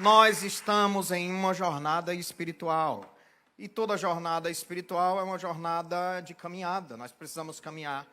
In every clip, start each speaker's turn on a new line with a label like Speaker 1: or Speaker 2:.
Speaker 1: Nós estamos em uma jornada espiritual. E toda jornada espiritual é uma jornada de caminhada. Nós precisamos caminhar.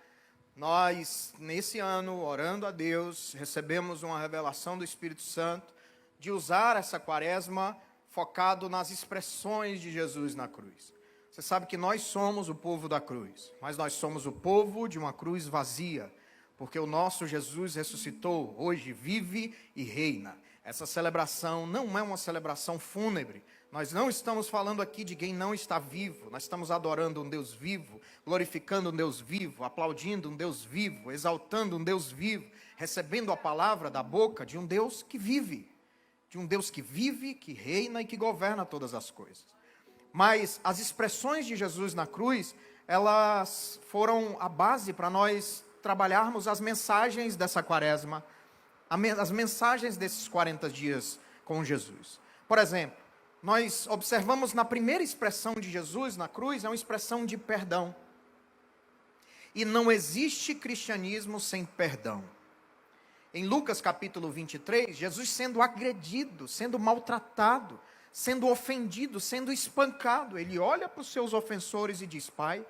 Speaker 1: Nós, nesse ano, orando a Deus, recebemos uma revelação do Espírito Santo de usar essa quaresma focado nas expressões de Jesus na cruz. Você sabe que nós somos o povo da cruz, mas nós somos o povo de uma cruz vazia, porque o nosso Jesus ressuscitou, hoje vive e reina. Essa celebração não é uma celebração fúnebre. Nós não estamos falando aqui de quem não está vivo. Nós estamos adorando um Deus vivo, glorificando um Deus vivo, aplaudindo um Deus vivo, exaltando um Deus vivo, recebendo a palavra da boca de um Deus que vive. De um Deus que vive, que reina e que governa todas as coisas. Mas as expressões de Jesus na cruz, elas foram a base para nós trabalharmos as mensagens dessa quaresma, as mensagens desses 40 dias com Jesus. Por exemplo, nós observamos na primeira expressão de Jesus na cruz, é uma expressão de perdão. E não existe cristianismo sem perdão. Em Lucas capítulo 23, Jesus sendo agredido, sendo maltratado, sendo ofendido, sendo espancado, ele olha para os seus ofensores e diz: Pai,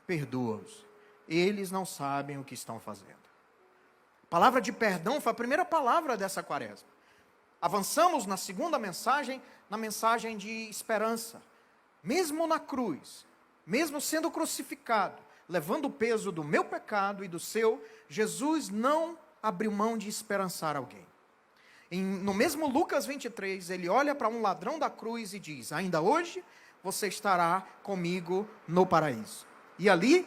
Speaker 1: perdoa-os, eles não sabem o que estão fazendo. A palavra de perdão foi a primeira palavra dessa quaresma. Avançamos na segunda mensagem, na mensagem de esperança. Mesmo na cruz, mesmo sendo crucificado, levando o peso do meu pecado e do seu, Jesus não abriu mão de esperançar alguém. No mesmo Lucas 23, ele olha para um ladrão da cruz e diz: ainda hoje você estará comigo no paraíso. E ali,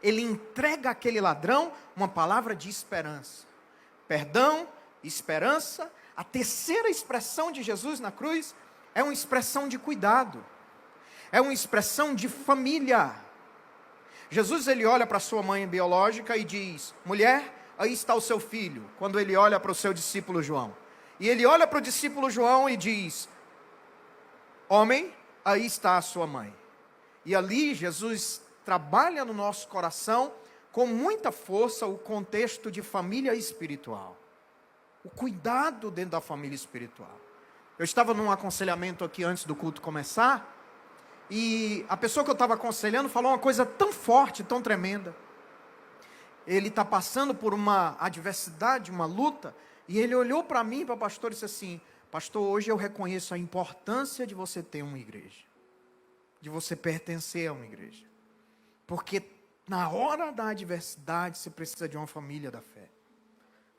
Speaker 1: ele entrega àquele ladrão uma palavra de esperança. Perdão, esperança. A terceira expressão de Jesus na cruz é uma expressão de cuidado. É uma expressão de família. Jesus, ele olha para sua mãe biológica e diz: mulher, aí está o seu filho. Quando ele olha para o seu discípulo João. E ele olha para o discípulo João e diz: homem, aí está a sua mãe. E ali Jesus trabalha no nosso coração com muita força o contexto de família espiritual. O cuidado dentro da família espiritual. Eu estava num aconselhamento aqui antes do culto começar, e a pessoa que eu estava aconselhando falou uma coisa tão forte, tão tremenda. Ele está passando por uma adversidade, uma luta, e ele olhou para mim, para o pastor, e disse assim: pastor, hoje eu reconheço a importância de você ter uma igreja, de você pertencer a uma igreja, porque na hora da adversidade você precisa de uma família da fé,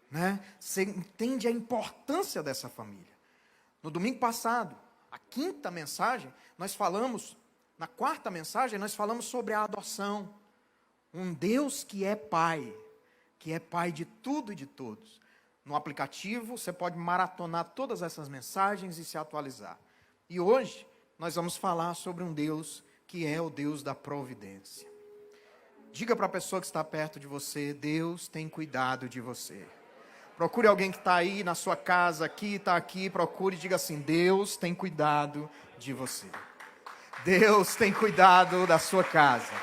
Speaker 1: né? Você entende a importância dessa família. No domingo passado, a quinta mensagem, na quarta mensagem, nós falamos sobre a adoção. Um Deus que é Pai de tudo e de todos. No aplicativo, você pode maratonar todas essas mensagens e se atualizar. E hoje, nós vamos falar sobre um Deus que é o Deus da providência. Diga para a pessoa que está perto de você: Deus tem cuidado de você. Procure alguém que está aí na sua casa, está aqui, procure e diga assim: Deus tem cuidado de você. Deus tem cuidado da sua casa.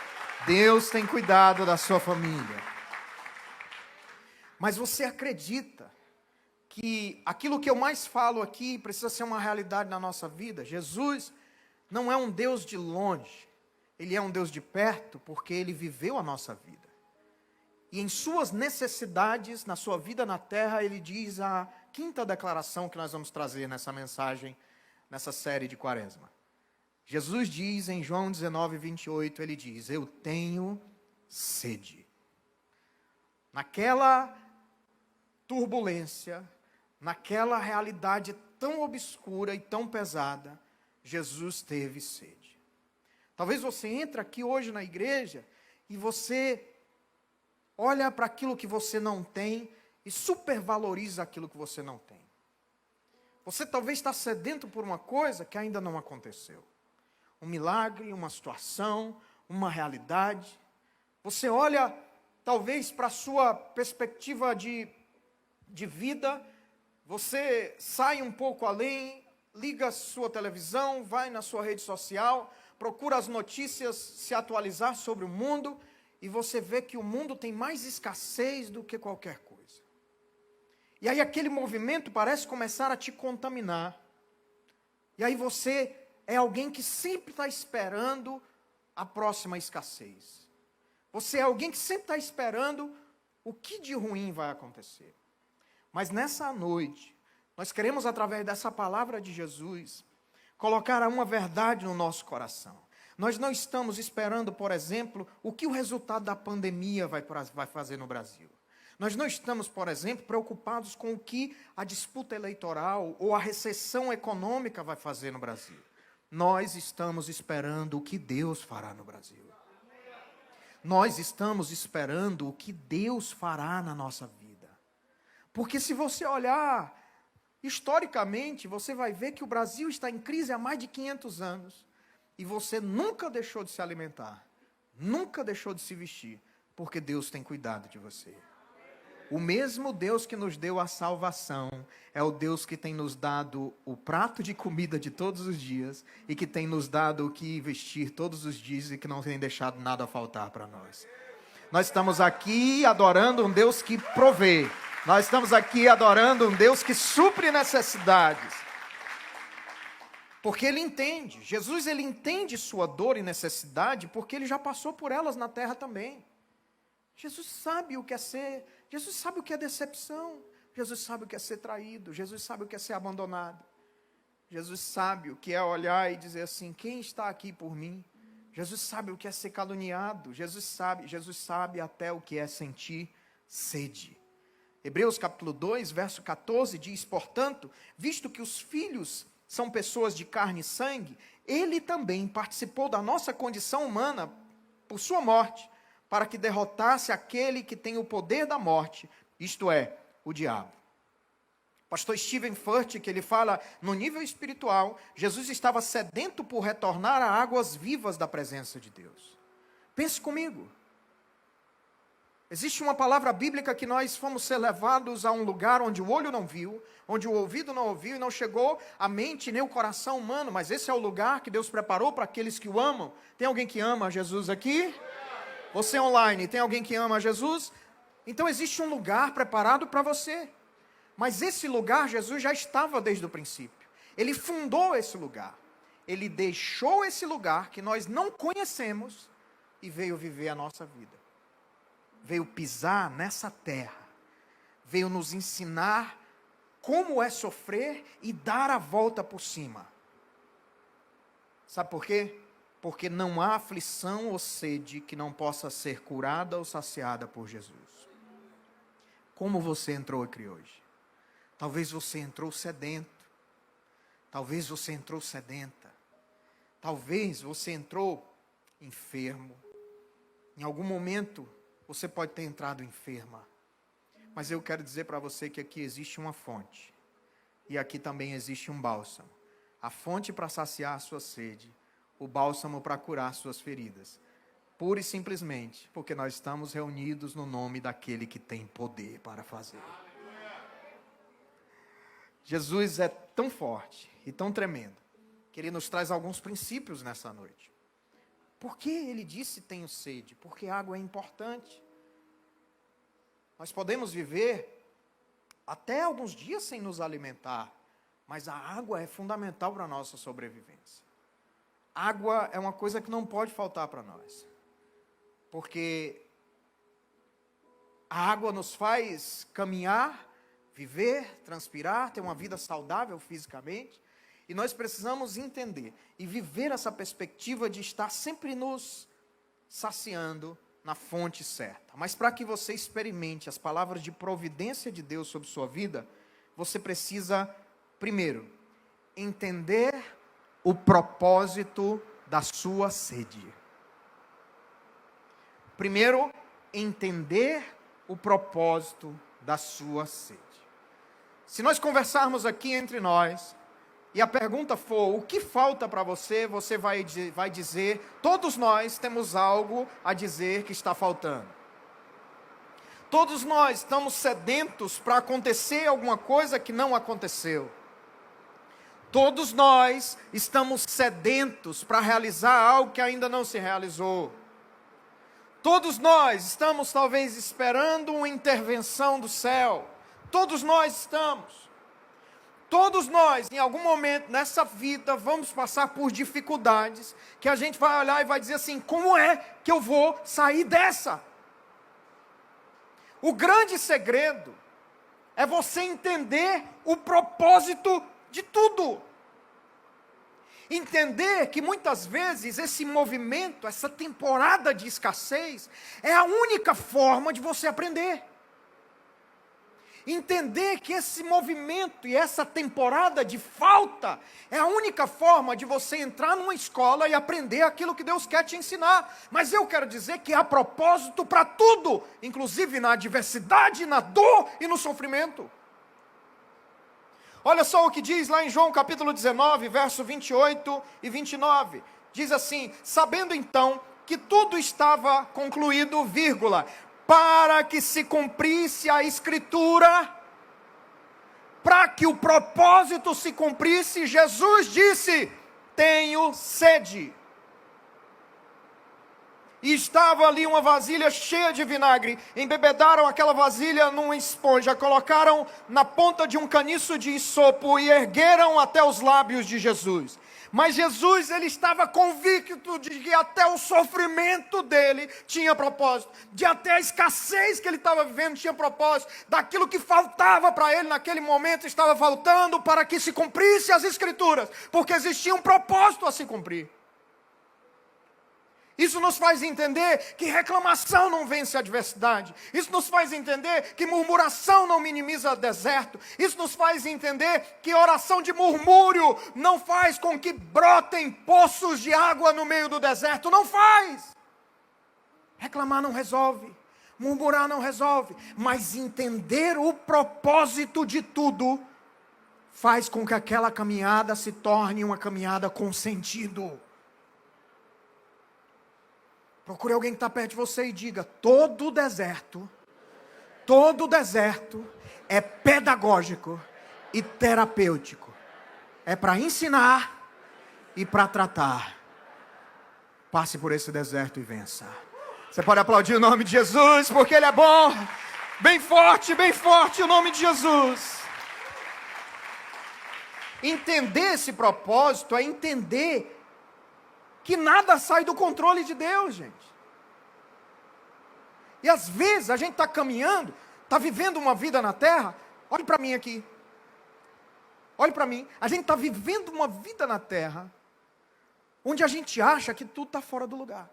Speaker 1: Deus tem cuidado da sua família. Mas você acredita que aquilo que eu mais falo aqui precisa ser uma realidade na nossa vida? Jesus não é um Deus de longe, Ele é um Deus de perto, porque Ele viveu a nossa vida. E em suas necessidades, na sua vida na terra, Ele diz a quinta declaração que nós vamos trazer nessa mensagem, nessa série de quaresma. Jesus diz em João 19, 28, Ele diz: eu tenho sede. Naquela turbulência, naquela realidade tão obscura e tão pesada, Jesus teve sede. Talvez você entre aqui hoje na igreja e você olha para aquilo que você não tem e supervaloriza aquilo que você não tem. Você talvez está sedento por uma coisa que ainda não aconteceu. Um milagre, uma situação, uma realidade. Você olha talvez para a sua perspectiva de vida, você sai um pouco além, liga a sua televisão, vai na sua rede social, procura as notícias, se atualizar sobre o mundo, e você vê que o mundo tem mais escassez do que qualquer coisa. E aí aquele movimento parece começar a te contaminar. E aí você é alguém que sempre está esperando a próxima escassez. Você é alguém que sempre está esperando o que de ruim vai acontecer. Mas nessa noite, nós queremos, através dessa palavra de Jesus, colocar uma verdade no nosso coração. Nós não estamos esperando, por exemplo, o que o resultado da pandemia vai fazer no Brasil. Nós não estamos, por exemplo, preocupados com o que a disputa eleitoral ou a recessão econômica vai fazer no Brasil. Nós estamos esperando o que Deus fará no Brasil. Nós estamos esperando o que Deus fará na nossa vida. Porque se você olhar historicamente, você vai ver que o Brasil está em crise há mais de 500 anos. E você nunca deixou de se alimentar, nunca deixou de se vestir, porque Deus tem cuidado de você. O mesmo Deus que nos deu a salvação é o Deus que tem nos dado o prato de comida de todos os dias e que tem nos dado o que vestir todos os dias e que não tem deixado nada faltar para nós. Nós estamos aqui adorando um Deus que provê. Nós estamos aqui adorando um Deus que supre necessidades. Porque Ele entende. Jesus, Ele entende sua dor e necessidade porque Ele já passou por elas na terra também. Jesus sabe o que é ser, Jesus sabe o que é decepção, Jesus sabe o que é ser traído, Jesus sabe o que é ser abandonado. Jesus sabe o que é olhar e dizer assim, quem está aqui por mim? Jesus sabe o que é ser caluniado, Jesus sabe até o que é sentir sede. Hebreus capítulo 2, verso 14 diz, portanto, visto que os filhos são pessoas de carne e sangue, Ele também participou da nossa condição humana por sua morte, para que derrotasse aquele que tem o poder da morte, isto é, o diabo. Pastor Steven Furtick, que ele fala, no nível espiritual, Jesus estava sedento por retornar a águas vivas da presença de Deus. Pense comigo. Existe uma palavra bíblica que nós fomos ser levados a um lugar onde o olho não viu, onde o ouvido não ouviu e não chegou à mente nem o coração humano, mas esse é o lugar que Deus preparou para aqueles que o amam. Tem alguém que ama Jesus aqui? Você online, tem alguém que ama Jesus? Então existe um lugar preparado para você. Mas esse lugar, Jesus já estava desde o princípio. Ele fundou esse lugar. Ele deixou esse lugar que nós não conhecemos e veio viver a nossa vida. Veio pisar nessa terra. Veio nos ensinar como é sofrer e dar a volta por cima. Sabe por quê? Porque não há aflição ou sede que não possa ser curada ou saciada por Jesus. Como você entrou aqui hoje? Talvez você entrou sedento. Talvez você entrou sedenta. Talvez você entrou enfermo. Em algum momento você pode ter entrado enferma. Mas eu quero dizer para você que aqui existe uma fonte. E aqui também existe um bálsamo. A fonte para saciar a sua sede. O bálsamo para curar suas feridas. Pura e simplesmente, porque nós estamos reunidos no nome daquele que tem poder para fazer. Jesus é tão forte e tão tremendo, que Ele nos traz alguns princípios nessa noite. Por que Ele disse tenho sede? Porque água é importante. Nós podemos viver até alguns dias sem nos alimentar, mas a água é fundamental para a nossa sobrevivência. Água é uma coisa que não pode faltar para nós. Porque a água nos faz caminhar, viver, transpirar, ter uma vida saudável fisicamente. E nós precisamos entender e viver essa perspectiva de estar sempre nos saciando na fonte certa. Mas para que você experimente as palavras de providência de Deus sobre sua vida, você precisa, primeiro, entender o propósito da sua sede. Primeiro, entender o propósito da sua sede. Se nós conversarmos aqui entre nós, e a pergunta for, o que falta para você? Você vai dizer, todos nós temos algo a dizer que está faltando. Todos nós estamos sedentos para acontecer alguma coisa que não aconteceu. Todos nós estamos sedentos para realizar algo que ainda não se realizou. Todos nós estamos talvez esperando uma intervenção do céu. Todos nós estamos. Todos nós, em algum momento nessa vida, vamos passar por dificuldades, que a gente vai olhar e vai dizer assim, como é que eu vou sair dessa? O grande segredo é você entender o propósito de tudo. Entender que muitas vezes esse movimento, essa temporada de escassez, é a única forma de você aprender. Entender que esse movimento e essa temporada de falta é a única forma de você entrar numa escola e aprender aquilo que Deus quer te ensinar. Mas eu quero dizer que há propósito para tudo, inclusive na adversidade, na dor e no sofrimento. Olha só o que diz lá em João capítulo 19, verso 28 e 29. Diz assim: sabendo então que tudo estava concluído, vírgula, para que se cumprisse a Escritura, para que o propósito se cumprisse, Jesus disse: tenho sede. E estava ali uma vasilha cheia de vinagre. Embebedaram aquela vasilha numa esponja, colocaram na ponta de um caniço de isopo e ergueram até os lábios de Jesus. Mas Jesus, ele estava convicto de que até o sofrimento dele tinha propósito, de até a escassez que ele estava vivendo tinha propósito, daquilo que faltava para ele naquele momento estava faltando para que se cumprisse as Escrituras, porque existia um propósito a se cumprir. Isso nos faz entender que reclamação não vence a adversidade. Isso nos faz entender que murmuração não minimiza o deserto. Isso nos faz entender que oração de murmúrio não faz com que brotem poços de água no meio do deserto. Não faz. Reclamar não resolve. Murmurar não resolve. Mas entender o propósito de tudo faz com que aquela caminhada se torne uma caminhada com sentido. Procure alguém que está perto de você e diga: todo deserto é pedagógico e terapêutico. É para ensinar e para tratar. Passe por esse deserto e vença. Você pode aplaudir o nome de Jesus, porque Ele é bom. Bem forte o nome de Jesus. Entender esse propósito é entender que nada sai do controle de Deus, gente. E às vezes a gente está caminhando, está vivendo uma vida na terra. Olhe para mim aqui. Olhe para mim. A gente está vivendo uma vida na terra, onde a gente acha que tudo está fora do lugar.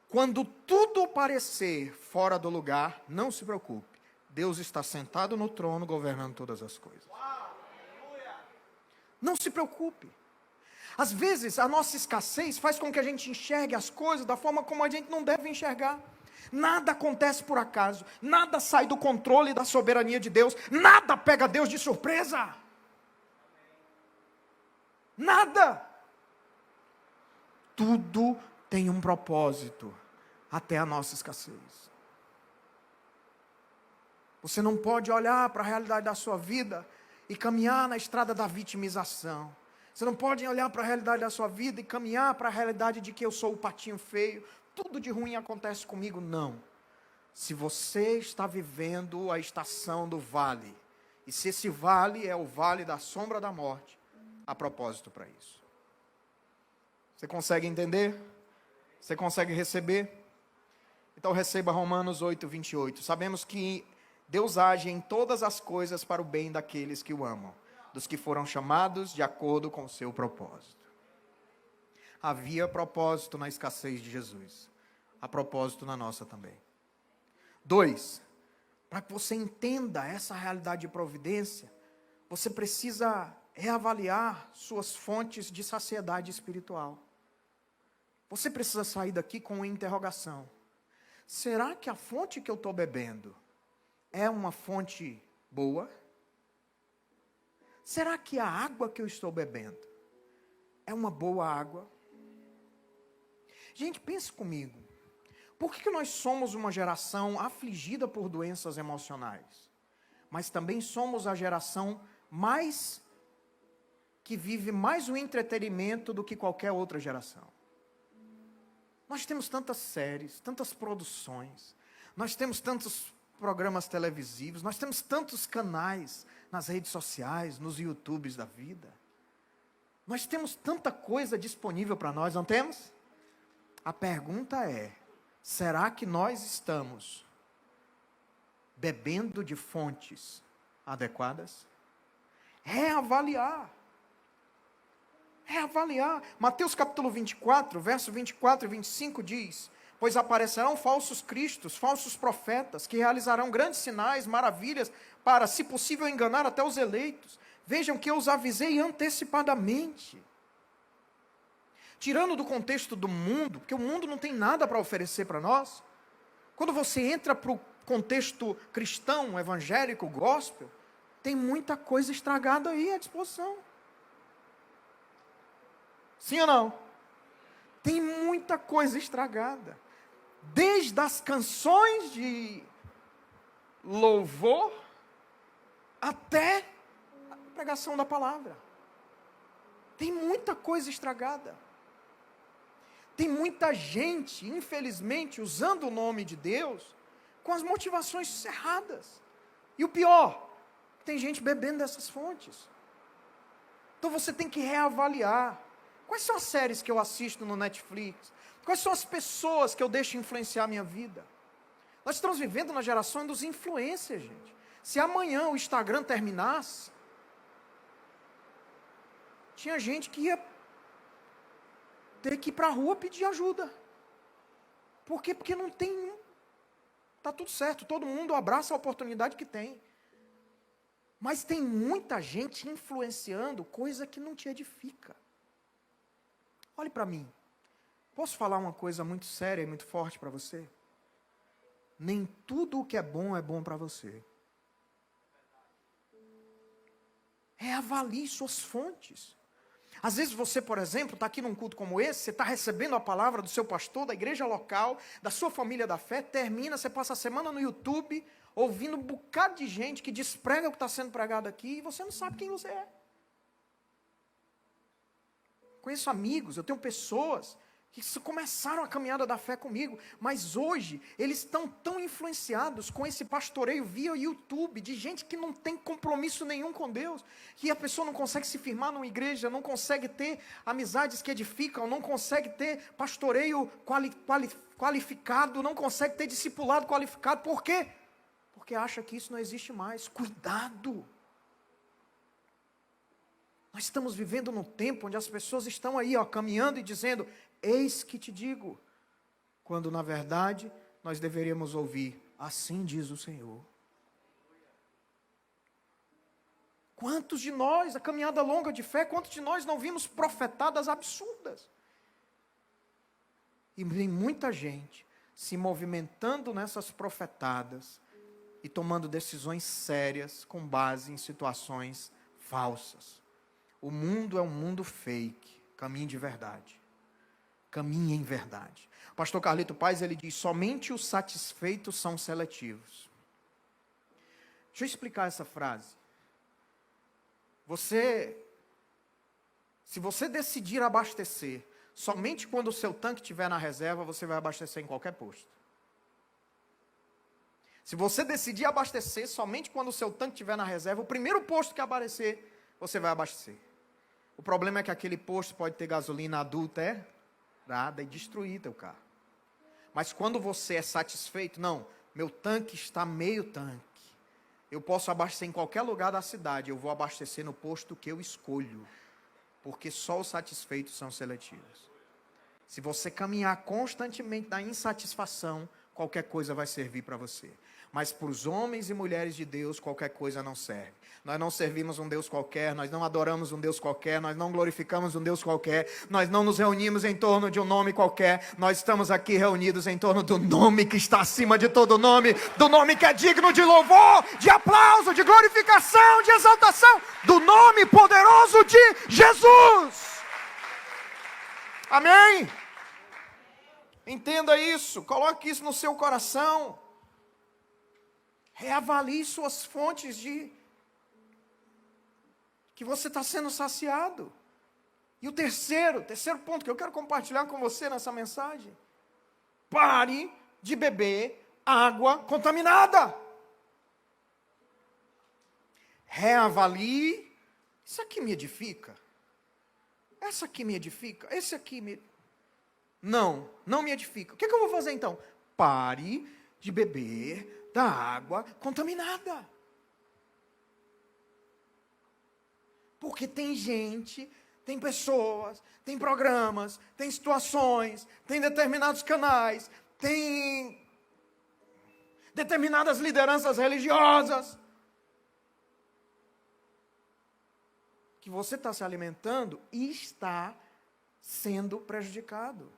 Speaker 1: Quando tudo parecer fora do lugar, não se preocupe. Deus está sentado no trono, governando todas as coisas. Não se preocupe. Às vezes, a nossa escassez faz com que a gente enxergue as coisas da forma como a gente não deve enxergar. Nada acontece por acaso. Nada sai do controle da soberania de Deus. Nada pega Deus de surpresa. Nada. Tudo tem um propósito, até a nossa escassez. Você não pode olhar para a realidade da sua vida e caminhar na estrada da vitimização. Você não pode olhar para a realidade da sua vida e caminhar para a realidade de que eu sou o patinho feio. Tudo de ruim acontece comigo. Não. Se você está vivendo a estação do vale, e se esse vale é o vale da sombra da morte, há propósito para isso. Você consegue entender? Você consegue receber? Então receba Romanos 8, 28. Sabemos que Deus age em todas as coisas para o bem daqueles que o amam, dos que foram chamados de acordo com o seu propósito. Havia propósito na escassez de Jesus. Há propósito na nossa também. 2, para que você entenda essa realidade de providência, você precisa reavaliar suas fontes de saciedade espiritual. Você precisa sair daqui com uma interrogação. Será que a fonte que eu estou bebendo é uma fonte boa? Será que a água que eu estou bebendo é uma boa água? Gente, pense comigo. Por que nós somos uma geração afligida por doenças emocionais? Mas também somos a geração que vive mais o entretenimento do que qualquer outra geração. Nós temos tantas séries, tantas produções, nós temos tantos programas televisivos, nós temos tantos canais nas redes sociais, nos YouTubes da vida. Nós temos tanta coisa disponível para nós, não temos? A pergunta é, será que nós estamos bebendo de fontes adequadas? Reavaliar. Mateus capítulo 24, verso 24 e 25 diz: pois aparecerão falsos cristos, falsos profetas, que realizarão grandes sinais, maravilhas, para, se possível, enganar até os eleitos. Vejam que eu os avisei antecipadamente. Tirando do contexto do mundo, porque o mundo não tem nada para oferecer para nós. Quando você entra para o contexto cristão, evangélico, gospel, tem muita coisa estragada aí à disposição. Sim ou não? Tem muita coisa estragada. Desde as canções de louvor até a pregação da palavra. Tem muita coisa estragada. Tem muita gente, infelizmente, usando o nome de Deus com as motivações erradas. E o pior, tem gente bebendo dessas fontes. Então você tem que reavaliar. Quais são as séries que eu assisto no Netflix? Quais são as pessoas que eu deixo influenciar a minha vida? Nós estamos vivendo na geração dos influencers, gente. Se amanhã o Instagram terminasse, tinha gente que ia ter que ir para a rua pedir ajuda. Por quê? Porque não tem... Está tudo certo, todo mundo abraça a oportunidade que tem. Mas tem muita gente influenciando coisa que não te edifica. Olhe para mim. Posso falar uma coisa muito séria e muito forte para você? Nem tudo o que é bom para você. Reavalie suas fontes. Às vezes você, por exemplo, está aqui num culto como esse, você está recebendo a palavra do seu pastor, da igreja local, da sua família da fé, termina, você passa a semana no YouTube, ouvindo um bocado de gente que desprega o que está sendo pregado aqui, e você não sabe quem você é. Conheço amigos, eu tenho pessoas que começaram a caminhada da fé comigo, mas hoje eles estão tão influenciados com esse pastoreio via YouTube, de gente que não tem compromisso nenhum com Deus, que a pessoa não consegue se firmar numa igreja, não consegue ter amizades que edificam, não consegue ter pastoreio qualificado, não consegue ter discipulado qualificado. Por quê? Porque acha que isso não existe mais. Cuidado! Nós estamos vivendo num tempo onde as pessoas estão aí, caminhando e dizendo: eis que te digo, quando na verdade nós deveríamos ouvir: assim diz o Senhor. Quantos de nós, a caminhada longa de fé, quantos de nós não vimos profetadas absurdas? E tem muita gente se movimentando nessas profetadas e tomando decisões sérias com base em situações falsas. O mundo é um mundo fake. Caminhe de verdade. Caminhe em verdade. O pastor Carlito Paz, ele diz: somente os satisfeitos são seletivos. Deixa eu explicar essa frase. Se você decidir abastecer somente quando o seu tanque estiver na reserva, você vai abastecer em qualquer posto. Se você decidir abastecer somente quando o seu tanque estiver na reserva, o primeiro posto que aparecer, você vai abastecer. O problema é que aquele posto pode ter gasolina adulterada e destruir teu carro. Mas quando você é satisfeito, não, meu tanque está meio tanque. Eu posso abastecer em qualquer lugar da cidade, eu vou abastecer no posto que eu escolho. Porque só os satisfeitos são seletivos. Se você caminhar constantemente na insatisfação, qualquer coisa vai servir para você. Mas para os homens e mulheres de Deus, qualquer coisa não serve. Nós não servimos um Deus qualquer, nós não adoramos um Deus qualquer, nós não glorificamos um Deus qualquer, nós não nos reunimos em torno de um nome qualquer, nós estamos aqui reunidos em torno do nome que está acima de todo nome, do nome que é digno de louvor, de aplauso, de glorificação, de exaltação, do nome poderoso de Jesus. Amém? Entenda isso, coloque isso no seu coração. Reavalie suas fontes que você está sendo saciado. E o terceiro ponto que eu quero compartilhar com você nessa mensagem: pare de beber água contaminada. reavalie. Isso aqui me edifica? Essa aqui me edifica? Esse aqui me... Não me edifica. O que eu vou fazer então? Pare de beber da água contaminada. Porque tem gente, tem pessoas, tem programas, tem situações, tem determinados canais, tem determinadas lideranças religiosas que você está se alimentando e está sendo prejudicado.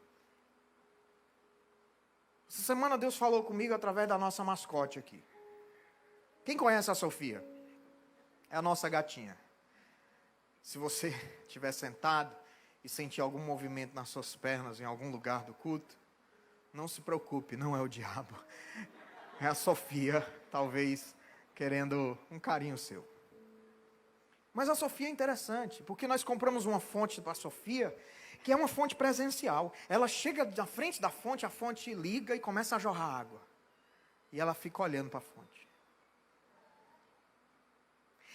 Speaker 1: Essa semana Deus falou comigo através da nossa mascote aqui. Quem conhece a Sofia? É a nossa gatinha. Se você estiver sentado e sentir algum movimento nas suas pernas em algum lugar do culto, não se preocupe, não é o diabo. É a Sofia, talvez, querendo um carinho seu. Mas a Sofia é interessante, porque nós compramos uma fonte para a Sofia, que é uma fonte presencial. Ela chega na frente da fonte, a fonte liga e começa a jorrar água. E ela fica olhando para a fonte.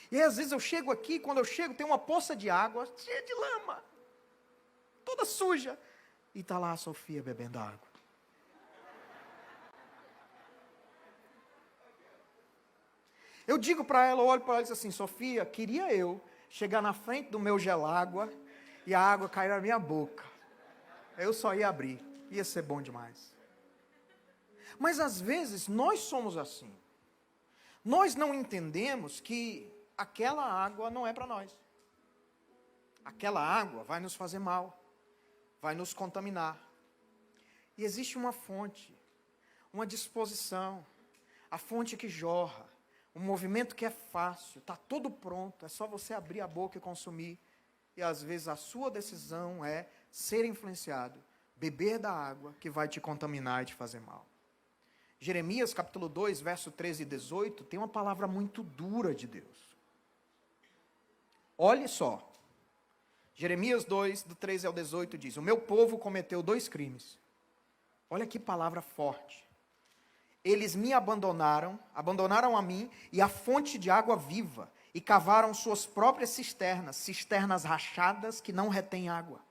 Speaker 1: E aí, às vezes eu chego aqui, quando eu chego, tem uma poça de água, cheia de lama, toda suja. E está lá a Sofia bebendo água. Eu digo para ela, eu olho para ela e digo assim, Sofia, queria eu chegar na frente do meu gelágua e a água cair na minha boca. Eu só ia abrir, ia ser bom demais. Mas às vezes nós somos assim. Nós não entendemos que aquela água não é para nós. Aquela água vai nos fazer mal, vai nos contaminar. E existe uma fonte, uma disposição, a fonte que jorra, um movimento que é fácil, está tudo pronto, é só você abrir a boca e consumir. E às vezes a sua decisão é ser influenciado, beber da água que vai te contaminar e te fazer mal. Jeremias capítulo 2, verso 13 e 18, tem uma palavra muito dura de Deus. Olhe só, Jeremias 2, do 13 ao 18 diz, o meu povo cometeu 2 crimes. Olha que palavra forte. Eles me abandonaram a mim e a fonte de água viva, e cavaram suas próprias cisternas rachadas que não retêm água.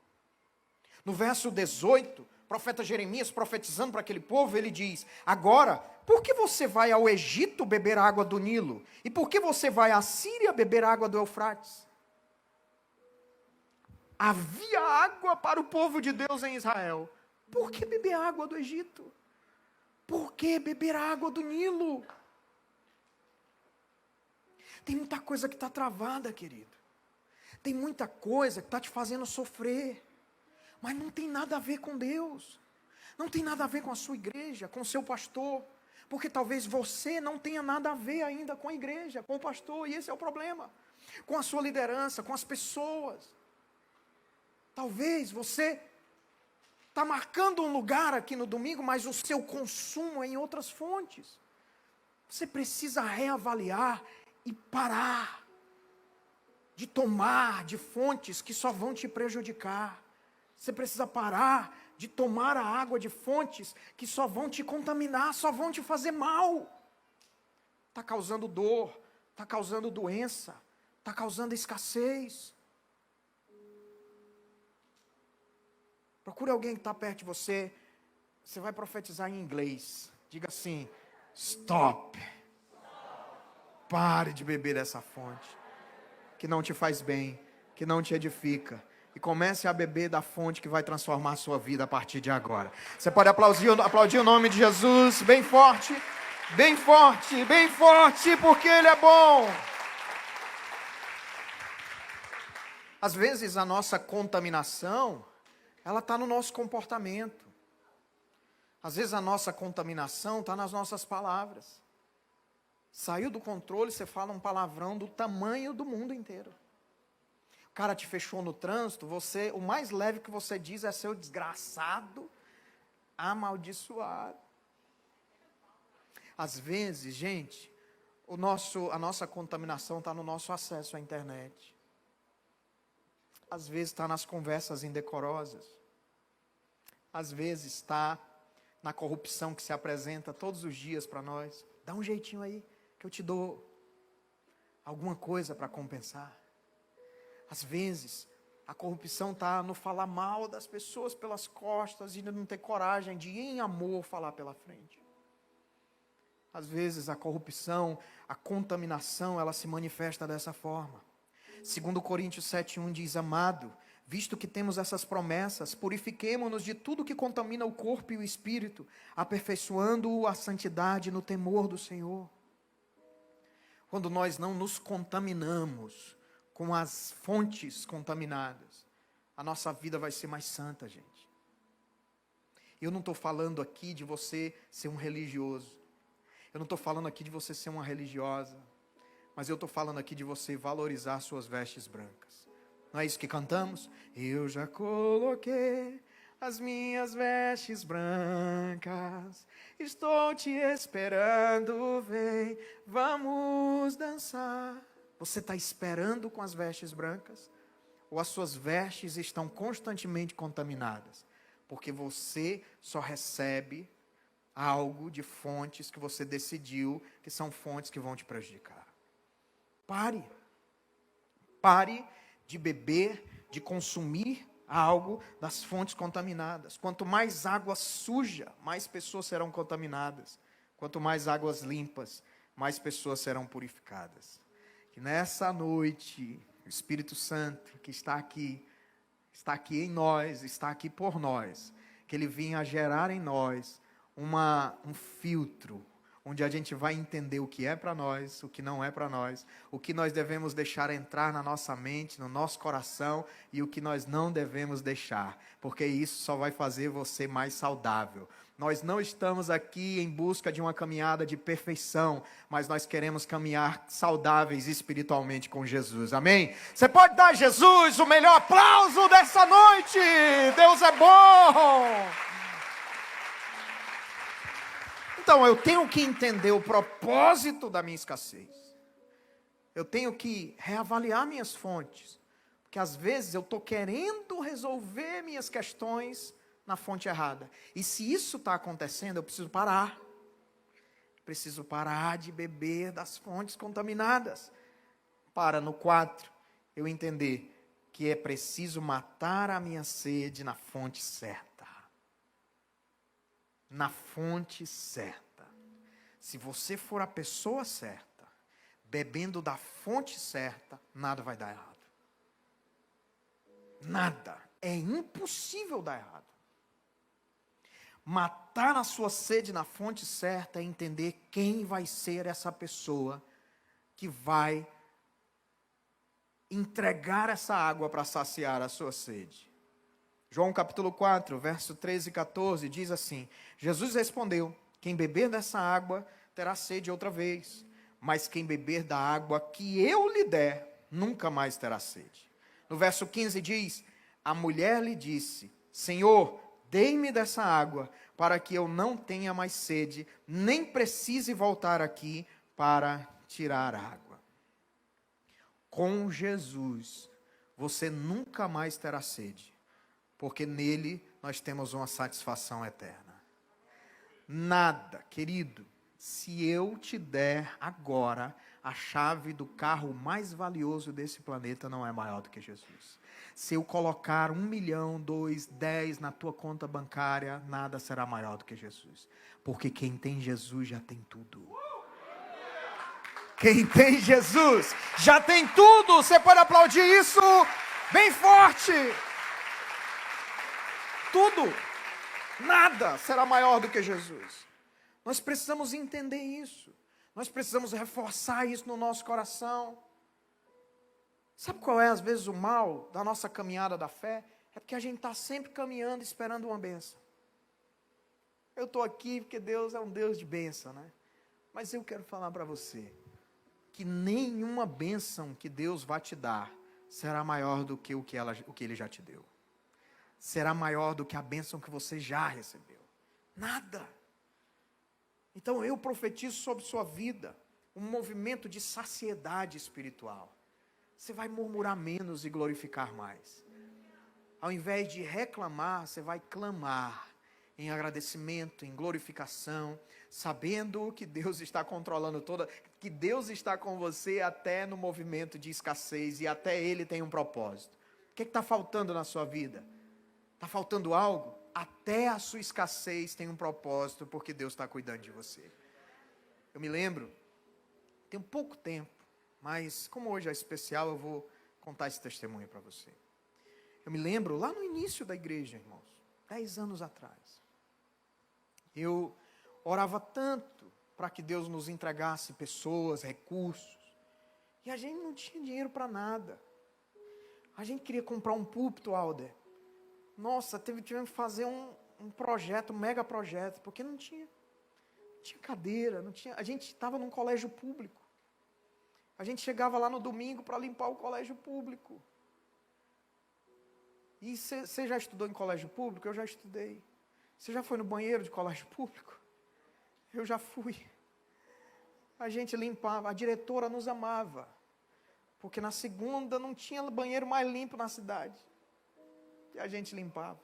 Speaker 1: No verso 18, o profeta Jeremias profetizando para aquele povo, ele diz, agora, por que você vai ao Egito beber água do Nilo? E por que você vai à Síria beber água do Eufrates? Havia água para o povo de Deus em Israel. Por que beber água do Egito? Por que beber água do Nilo? Tem muita coisa que está travada, querido. Tem muita coisa que está te fazendo sofrer. Mas não tem nada a ver com Deus. Não tem nada a ver com a sua igreja, com o seu pastor. Porque talvez você não tenha nada a ver ainda com a igreja, com o pastor. E esse é o problema. Com a sua liderança, com as pessoas. Talvez você está marcando um lugar aqui no domingo, mas o seu consumo é em outras fontes. Você precisa reavaliar e parar de tomar de fontes que só vão te prejudicar. Você precisa parar de tomar a água de fontes que só vão te contaminar, só vão te fazer mal. Está causando dor, está causando doença, está causando escassez. Procure alguém que está perto de você. Você vai profetizar em inglês. Diga assim, stop. Pare de beber dessa fonte, que não te faz bem, que não te edifica. E comece a beber da fonte que vai transformar a sua vida a partir de agora. Você pode aplaudir o nome de Jesus bem forte, bem forte, bem forte, porque Ele é bom. Às vezes a nossa contaminação, ela está no nosso comportamento. Às vezes a nossa contaminação está nas nossas palavras. Saiu do controle, você fala um palavrão do tamanho do mundo inteiro. O cara te fechou no trânsito, o mais leve que você diz é seu desgraçado, amaldiçoado. Às vezes, gente, a nossa contaminação está no nosso acesso à internet. Às vezes está nas conversas indecorosas. Às vezes está na corrupção que se apresenta todos os dias para nós. Dá um jeitinho aí, que eu te dou. alguma coisa para compensar. Às vezes, a corrupção está no falar mal das pessoas pelas costas e não ter coragem de, em amor, falar pela frente. Às vezes, a corrupção, a contaminação, ela se manifesta dessa forma. 2 Coríntios 7,1 diz: amado, visto que temos essas promessas, purifiquemo-nos de tudo que contamina o corpo e o espírito, aperfeiçoando-o à santidade no temor do Senhor. Quando nós não nos contaminamos com as fontes contaminadas, a nossa vida vai ser mais santa, gente. Eu não estou falando aqui de você ser um religioso. Eu não estou falando aqui de você ser uma religiosa. Mas eu estou falando aqui de você valorizar suas vestes brancas. Não é isso que cantamos? Eu já coloquei as minhas vestes brancas, estou te esperando, vem, vamos dançar. Você está esperando com as vestes brancas? Ou as suas vestes estão constantemente contaminadas? Porque você só recebe algo de fontes que você decidiu que são fontes que vão te prejudicar. Pare de beber, de consumir algo das fontes contaminadas. Quanto mais água suja, mais pessoas serão contaminadas. Quanto mais águas limpas, mais pessoas serão purificadas. Que nessa noite, o Espírito Santo que está aqui em nós, está aqui por nós, que Ele venha gerar em nós um filtro, onde a gente vai entender o que é para nós, o que não é para nós, o que nós devemos deixar entrar na nossa mente, no nosso coração, e o que nós não devemos deixar, porque isso só vai fazer você mais saudável. Nós não estamos aqui em busca de uma caminhada de perfeição, mas nós queremos caminhar saudáveis espiritualmente com Jesus, amém? Você pode dar a Jesus o melhor aplauso dessa noite. Deus é bom! Então, eu tenho que entender o propósito da minha escassez. Eu tenho que reavaliar minhas fontes. Porque às vezes eu estou querendo resolver minhas questões na fonte errada. E se isso está acontecendo, eu preciso parar. Preciso parar de beber das fontes contaminadas. No 4, eu entender que é preciso matar a minha sede na fonte certa. Na fonte certa. Se você for a pessoa certa, bebendo da fonte certa, nada vai dar errado. Nada. É impossível dar errado. Matar a sua sede na fonte certa é entender quem vai ser essa pessoa que vai entregar essa água para saciar a sua sede. João capítulo 4, verso 13 e 14, diz assim: Jesus respondeu: quem beber dessa água terá sede outra vez, mas quem beber da água que eu lhe der, nunca mais terá sede. No verso 15 diz: a mulher lhe disse: Senhor, dê-me dessa água, para que eu não tenha mais sede, nem precise voltar aqui para tirar água. Com Jesus, você nunca mais terá sede, porque nele nós temos uma satisfação eterna. Nada, querido, se eu te der agora a chave do carro mais valioso desse planeta, não é maior do que Jesus. Se eu colocar 1 milhão, 2, 10 na tua conta bancária, nada será maior do que Jesus. Porque quem tem Jesus já tem tudo. Quem tem Jesus já tem tudo. Você pode aplaudir isso bem forte. Tudo, nada será maior do que Jesus. Nós precisamos entender isso. Nós precisamos reforçar isso no nosso coração. Sabe qual é, às vezes, o mal da nossa caminhada da fé? É porque a gente está sempre caminhando, esperando uma bênção. Eu estou aqui porque Deus é um Deus de bênção, né? Mas eu quero falar para você que nenhuma bênção que Deus vai te dar será maior do que o que Ele já te deu. Será maior do que a bênção que você já recebeu. Nada. Então eu profetizo sobre sua vida um movimento de saciedade espiritual. Você vai murmurar menos e glorificar mais. Ao invés de reclamar, você vai clamar. em agradecimento, em glorificação, sabendo que Deus está controlando que Deus está com você até no movimento de escassez e até Ele tem um propósito. O que está faltando na sua vida? Está faltando algo? Até a sua escassez tem um propósito, porque Deus está cuidando de você. Eu me lembro, tem um pouco tempo, mas como hoje é especial, eu vou contar esse testemunho para você. Eu me lembro lá no início da igreja, irmãos, 10 anos atrás. Eu orava tanto para que Deus nos entregasse pessoas, recursos, e a gente não tinha dinheiro para nada. A gente queria comprar um púlpito, Alder. Nossa, tivemos que fazer um projeto, um mega projeto, porque não tinha cadeira, a gente estava num colégio público. A gente chegava lá no domingo para limpar o colégio público. E você já estudou em colégio público? Eu já estudei. Você já foi no banheiro de colégio público? Eu já fui. A gente limpava, a diretora nos amava, porque na segunda não tinha banheiro mais limpo na cidade. E a gente limpava.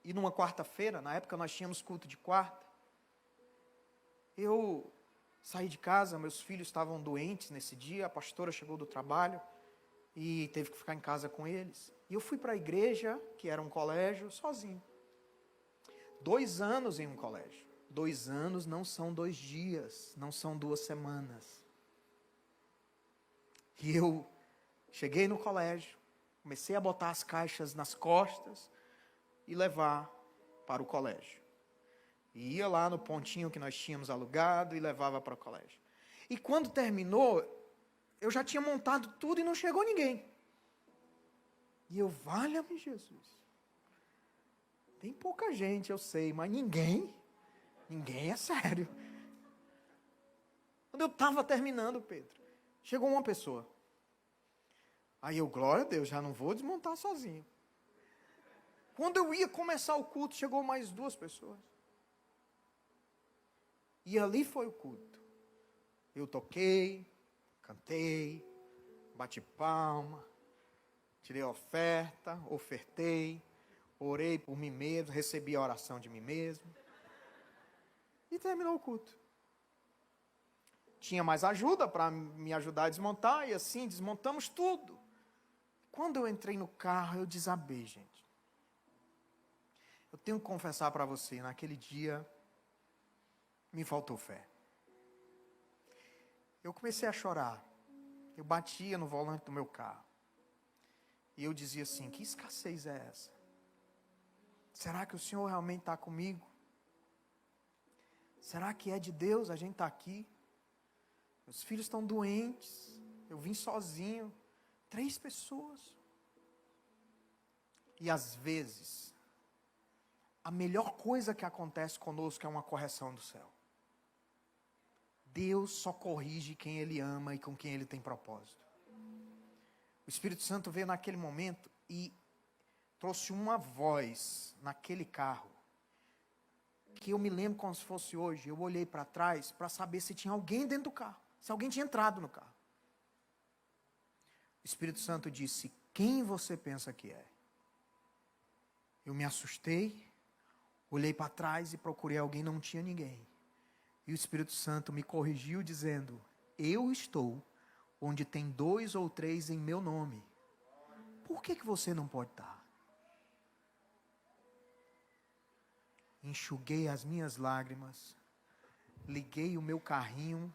Speaker 1: E numa quarta-feira, na época nós tínhamos culto de quarta, eu saí de casa, meus filhos estavam doentes nesse dia, a pastora chegou do trabalho e teve que ficar em casa com eles. E eu fui para a igreja, que era um colégio, sozinho. 2 anos em um colégio. 2 anos não são 2 dias, não são 2 semanas. E eu cheguei no colégio, comecei a botar as caixas nas costas e levar para o colégio. E ia lá no pontinho que nós tínhamos alugado e levava para o colégio. E quando terminou, eu já tinha montado tudo e não chegou ninguém. E eu, valha-me Jesus. Tem pouca gente, eu sei, mas ninguém é sério. Quando eu estava terminando, Pedro, chegou uma pessoa. Aí eu, glória a Deus, já não vou desmontar sozinho. Quando eu ia começar o culto, chegou mais 2 pessoas. E ali foi o culto. Eu toquei, cantei, bati palma, tirei a oferta, ofertei, orei por mim mesmo, recebi a oração de mim mesmo. E terminou o culto. Tinha mais ajuda para me ajudar a desmontar, e assim desmontamos tudo. Quando eu entrei no carro, eu desabei, gente. Eu tenho que confessar para você, naquele dia, me faltou fé. Eu comecei a chorar. Eu batia no volante do meu carro. E eu dizia assim, que escassez é essa? Será que o Senhor realmente está comigo? Será que é de Deus a gente está aqui? Meus filhos estão doentes. Eu vim sozinho. 3 pessoas. E às vezes, a melhor coisa que acontece conosco é uma correção do céu. Deus só corrige quem Ele ama e com quem Ele tem propósito. O Espírito Santo veio naquele momento e trouxe uma voz naquele carro, que eu me lembro como se fosse hoje. Eu olhei para trás para saber se tinha alguém dentro do carro, se alguém tinha entrado no carro. O Espírito Santo disse, quem você pensa que é? Eu me assustei, olhei para trás e procurei alguém, não tinha ninguém. E o Espírito Santo me corrigiu dizendo, eu estou onde tem 2 ou 3 em meu nome. Por que você não pode estar? Enxuguei as minhas lágrimas, liguei o meu carrinho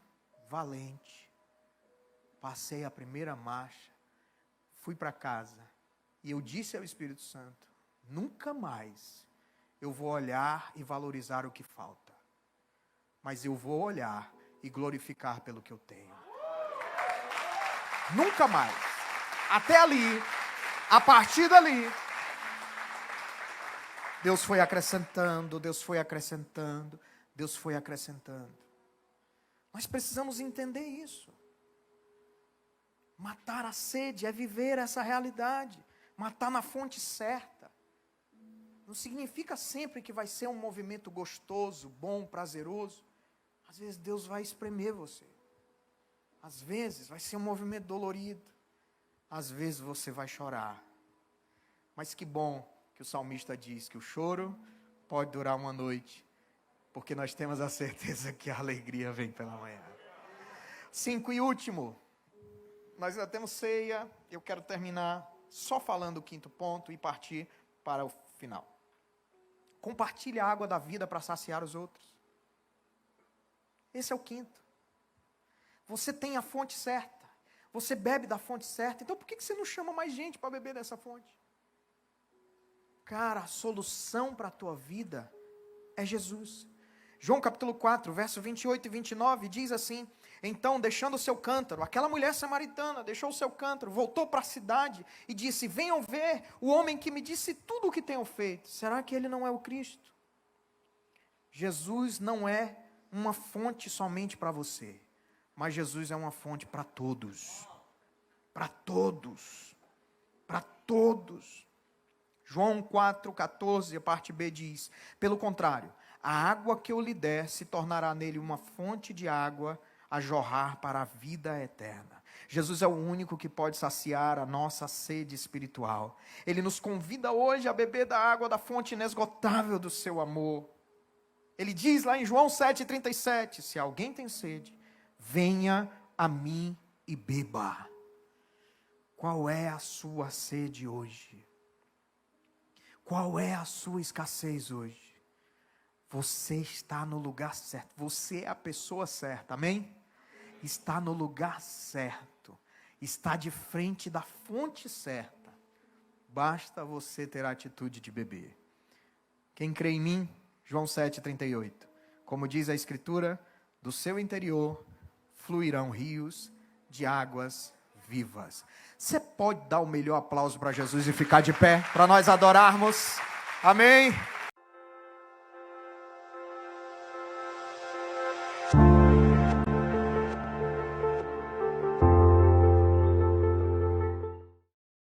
Speaker 1: valente, passei a primeira marcha, fui para casa e eu disse ao Espírito Santo, nunca mais eu vou olhar e valorizar o que falta, mas eu vou olhar e glorificar pelo que eu tenho. Nunca mais. Até ali, a partir dali, Deus foi acrescentando, Deus foi acrescentando, Deus foi acrescentando. Nós precisamos entender isso. Matar a sede é viver essa realidade. Matar na fonte certa. Não significa sempre que vai ser um movimento gostoso, bom, prazeroso. Às vezes Deus vai espremer você. Às vezes vai ser um movimento dolorido. Às vezes você vai chorar. Mas que bom que o salmista diz que o choro pode durar uma noite, porque nós temos a certeza que a alegria vem pela manhã. 5 e último, nós ainda temos ceia, eu quero terminar só falando o 5º ponto e partir para o final. Compartilhe a água da vida para saciar os outros. Esse é o 5º. Você tem a fonte certa, você bebe da fonte certa, então por que você não chama mais gente para beber dessa fonte? Cara, a solução para a tua vida é Jesus. João capítulo 4, verso 28 e 29 diz assim: então, deixando o seu cântaro, aquela mulher samaritana deixou o seu cântaro, voltou para a cidade e disse: venham ver o homem que me disse tudo o que tenho feito. Será que ele não é o Cristo? Jesus não é uma fonte somente para você, mas Jesus é uma fonte para todos. Para todos. Para todos. João 4,14, a parte B diz: pelo contrário, a água que eu lhe der se tornará nele uma fonte de água a jorrar para a vida eterna. Jesus é o único que pode saciar a nossa sede espiritual. Ele nos convida hoje a beber da água da fonte inesgotável do seu amor. Ele diz lá em João 7,37, se alguém tem sede, venha a mim e beba. Qual é a sua sede hoje? Qual é a sua escassez hoje? Você está no lugar certo. Você é a pessoa certa, amém? Está no lugar certo. Está de frente da fonte certa. Basta você ter a atitude de beber. Quem crê em mim, João 7,38. Como diz a Escritura, do seu interior fluirão rios de águas vivas. Você pode dar o melhor aplauso para Jesus e ficar de pé, para nós adorarmos. Amém?